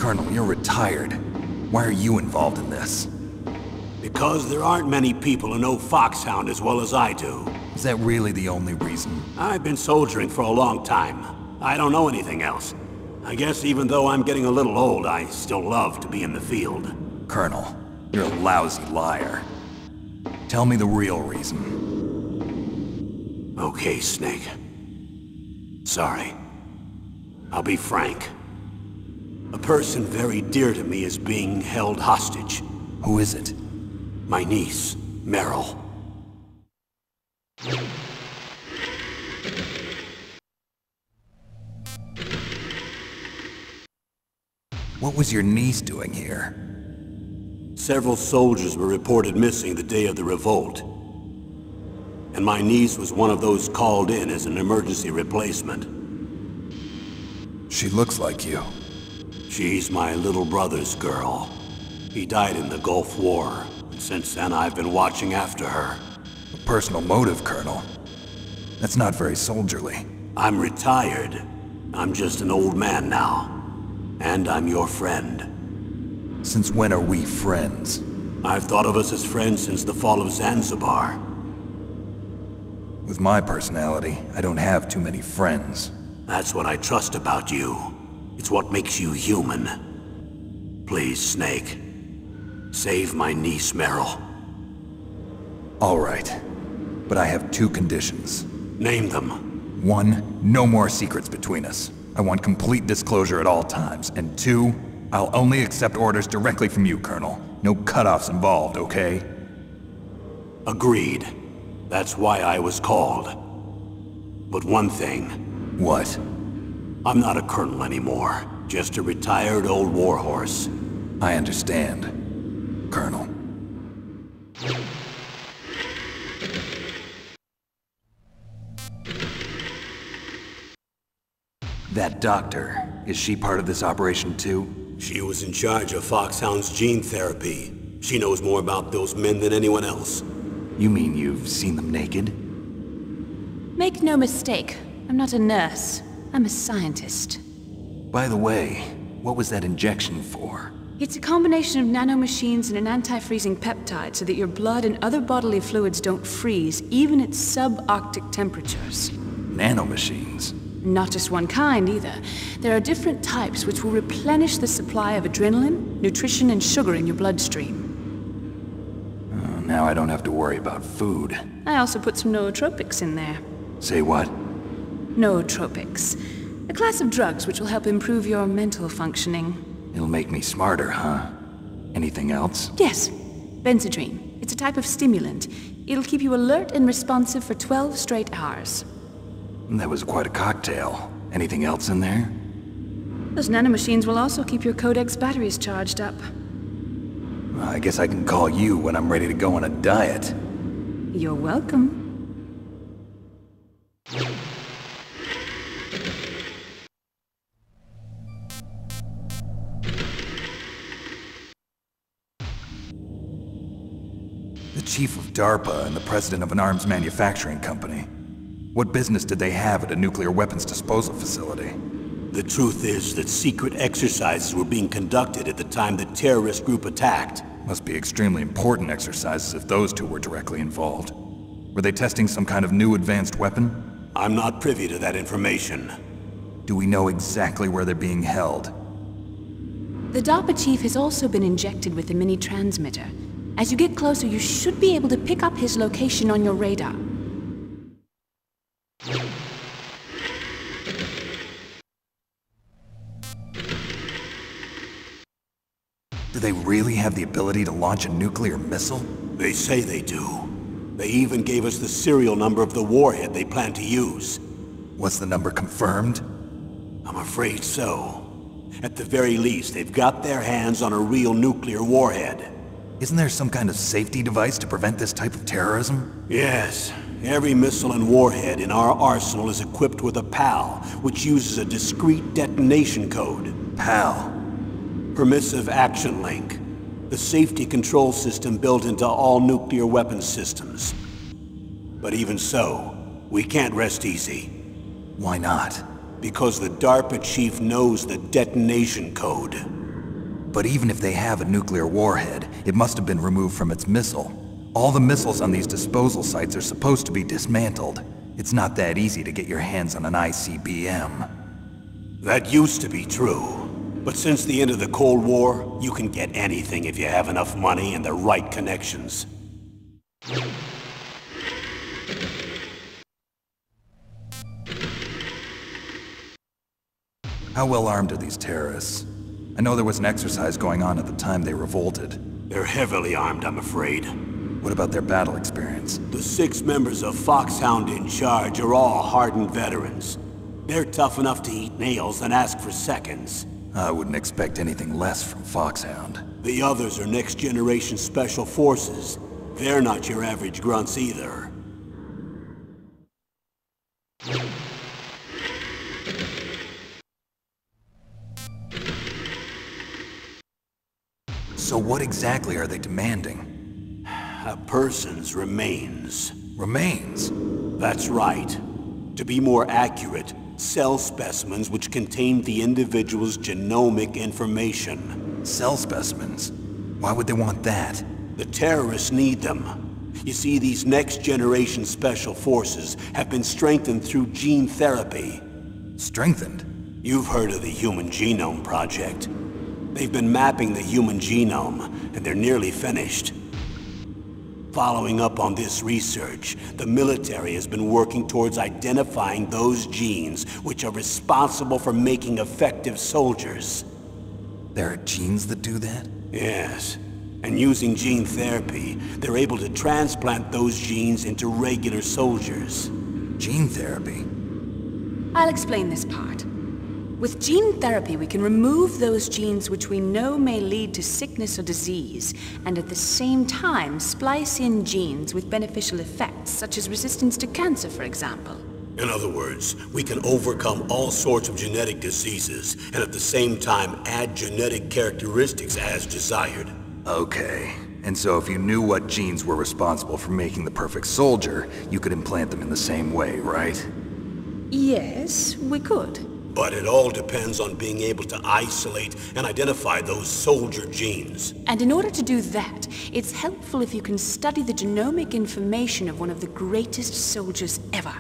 Colonel, you're retired. Why are you involved in this? Because there aren't many people who know Foxhound as well as I do. Is that really the only reason? I've been soldiering for a long time. I don't know anything else. I guess even though I'm getting a little old, I still love to be in the field. Colonel, you're a lousy liar. Tell me the real reason. Okay, Snake. Sorry. I'll be frank. A person very dear to me is being held hostage. Who is it? My niece, Meryl. What was your niece doing here? Several soldiers were reported missing the day of the revolt. And my niece was one of those called in as an emergency replacement. She looks like you. She's my little brother's girl. He died in the Gulf War, and since then I've been watching after her. A personal motive, Colonel. That's not very soldierly. I'm retired. I'm just an old man now. And I'm your friend. Since when are we friends? I've thought of us as friends since the fall of Zanzibar. With my personality, I don't have too many friends. That's what I trust about you. It's what makes you human. Please, Snake. Save my niece, Meryl. All right. But I have two conditions. Name them. 1, no more secrets between us. I want complete disclosure at all times. And 2, I'll only accept orders directly from you, Colonel. No cutoffs involved, okay? Agreed. That's why I was called. But one thing. What? I'm not a colonel anymore. Just a retired old warhorse. I understand, Colonel. That doctor, is she part of this operation too? She was in charge of Foxhound's gene therapy. She knows more about those men than anyone else. You mean you've seen them naked? Make no mistake, I'm not a nurse. I'm a scientist. By the way, what was that injection for? It's a combination of nanomachines and an anti-freezing peptide so that your blood and other bodily fluids don't freeze, even at subarctic temperatures. Nanomachines? Not just one kind, either. There are different types which will replenish the supply of adrenaline, nutrition, and sugar in your bloodstream. Now I don't have to worry about food. I also put some nootropics in there. Say what? Nootropics. A class of drugs which will help improve your mental functioning. It'll make me smarter, huh? Anything else? Yes. Benzedrine. It's a type of stimulant. It'll keep you alert and responsive for 12 straight hours. That was quite a cocktail. Anything else in there? Those nanomachines will also keep your Codex batteries charged up. Well, I guess I can call you when I'm ready to go on a diet. You're welcome. The chief of DARPA and the president of an arms manufacturing company. What business did they have at a nuclear weapons disposal facility? The truth is that secret exercises were being conducted at the time the terrorist group attacked. Must be extremely important exercises if those two were directly involved. Were they testing some kind of new advanced weapon? I'm not privy to that information. Do we know exactly where they're being held? The DARPA chief has also been injected with a mini-transmitter. As you get closer, you should be able to pick up his location on your radar. Do they really have the ability to launch a nuclear missile? They say they do. They even gave us the serial number of the warhead they plan to use. Was the number confirmed? I'm afraid so. At the very least, they've got their hands on a real nuclear warhead. Isn't there some kind of safety device to prevent this type of terrorism? Yes. Every missile and warhead in our arsenal is equipped with a PAL, which uses a discrete detonation code. PAL? Permissive Action Link. The safety control system built into all nuclear weapons systems. But even so, we can't rest easy. Why not? Because the DARPA chief knows the detonation code. But even if they have a nuclear warhead, it must have been removed from its missile. All the missiles on these disposal sites are supposed to be dismantled. It's not that easy to get your hands on an ICBM. That used to be true. But since the end of the Cold War, you can get anything if you have enough money and the right connections. How well armed are these terrorists? I know there was an exercise going on at the time they revolted. They're heavily armed, I'm afraid. What about their battle experience? The 6 members of Foxhound in charge are all hardened veterans. They're tough enough to eat nails and ask for seconds. I wouldn't expect anything less from Foxhound. The others are next-generation special forces. They're not your average grunts either. So what exactly are they demanding? A person's remains. Remains? That's right. To be more accurate, cell specimens which contain the individual's genomic information. Cell specimens? Why would they want that? The terrorists need them. You see, these next-generation special forces have been strengthened through gene therapy. Strengthened? You've heard of the Human Genome Project. They've been mapping the human genome, and they're nearly finished. Following up on this research, the military has been working towards identifying those genes which are responsible for making effective soldiers. There are genes that do that? Yes. And using gene therapy, they're able to transplant those genes into regular soldiers. Gene therapy? I'll explain this part. With gene therapy, we can remove those genes which we know may lead to sickness or disease, and at the same time splice in genes with beneficial effects, such as resistance to cancer, for example. In other words, we can overcome all sorts of genetic diseases, and at the same time add genetic characteristics as desired. Okay. And so if you knew what genes were responsible for making the perfect soldier, you could implant them in the same way, right? Yes, we could. But it all depends on being able to isolate and identify those soldier genes. And in order to do that, it's helpful if you can study the genomic information of one of the greatest soldiers ever.